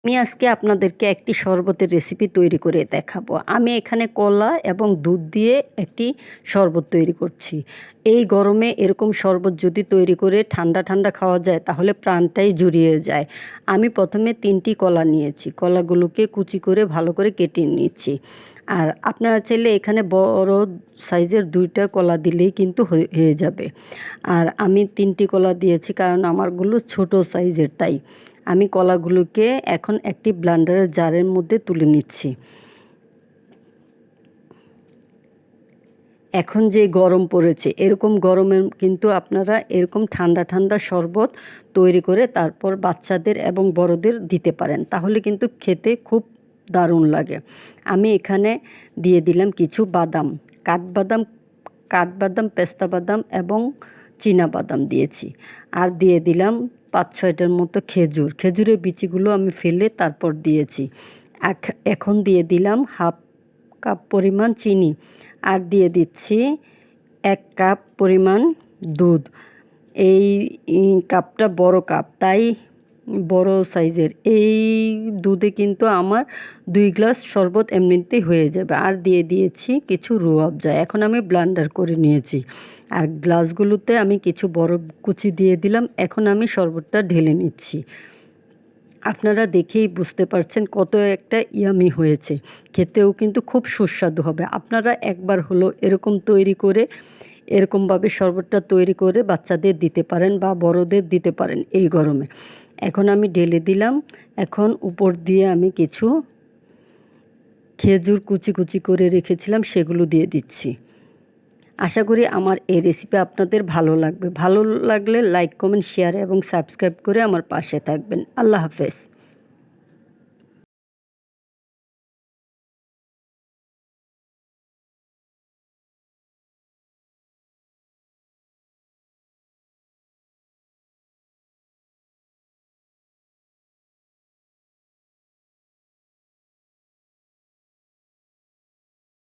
আমি আজকে আপনাদেরকে একটি শরবতের রেসিপি তৈরি করে দেখাবো। আমি এখানে কলা এবং দুধ দিয়ে একটি শরবত তৈরি করছি। এই গরমে এরকম শরবত যদি তৈরি করে ঠান্ডা ঠান্ডা খাওয়া যায় তাহলে প্রাণটাই জুড়িয়ে যায়। আমি প্রথমে 3টি কলা নিয়েছি, কলাগুলোকে কুচি করে ভালো করে কেটে নিচ্ছি। আর আপনারা চাইলে এখানে বড় সাইজের 2টা কলা দিলেই কিন্তু হয়ে যাবে। আর আমি 3টি কলা দিয়েছি কারণ আমারগুলো ছোট সাইজের, তাই আমি কলাগুলোকে এখন একটি ব্লেন্ডারের জারের মধ্যে তুলে নিচ্ছি। এখন যে গরম পড়েছে, এরকম গরমে কিন্তু আপনারা এরকম ঠান্ডা ঠান্ডা শরবত তৈরি করে তারপর বাচ্চাদের এবং বড়দের দিতে পারেন, তাহলে কিন্তু খেতে খুব দারুণ লাগে। আমি এখানে দিয়ে দিলাম কিছু বাদাম, কাঠবাদাম, পেস্তা বাদাম এবং চীনা বাদাম দিয়েছি। আর দিয়ে দিলাম 5-6টার মতো খেজুরের বিচিগুলো আমি ফেলে তারপর দিয়েছি। এখন দিয়ে দিলাম হাফ কাপ পরিমাণ চিনি, আর দিয়ে দিচ্ছি 1 কাপ পরিমাণ দুধ। এই কাপটা বড় কাপ, তাই বড় সাইজের এই দুধে কিন্তু আমার 2 গ্লাস শরবত এমনিতেই হয়ে যাবে। আর দিয়ে দিয়েছি কিছু রুয়াবজা, এখন আমি ব্লেন্ডার করে নিয়েছি। আর গ্লাসগুলোতে আমি কিছু বরফ কুচি দিয়ে দিলাম। এখন আমি শরবতটা ঢেলে নিচ্ছি। আপনারা দেখেই বুঝতে পারছেন কত একটা ইয়ামি হয়েছে, খেতেও কিন্তু খুব সুস্বাদু হবে। আপনারা একবার হলো এরকম তৈরি করে এরকমভাবে শরবতটা তৈরি করে বাচ্চাদের দিতে পারেন বা বড়দের দিতে পারেন এই গরমে। এখন আমি ঢেলে দিলাম। এখন উপর দিয়ে আমি কিছু খেজুর কুচি কুচি করে রেখেছিলাম সেগুলো দিয়ে দিচ্ছি। আশা করি আমার এই রেসিপি আপনাদের ভালো লাগবে। ভালো লাগলে লাইক, কমেন্ট, শেয়ার এবং সাবস্ক্রাইব করে আমার পাশে থাকবেন। আল্লাহ হাফেজ।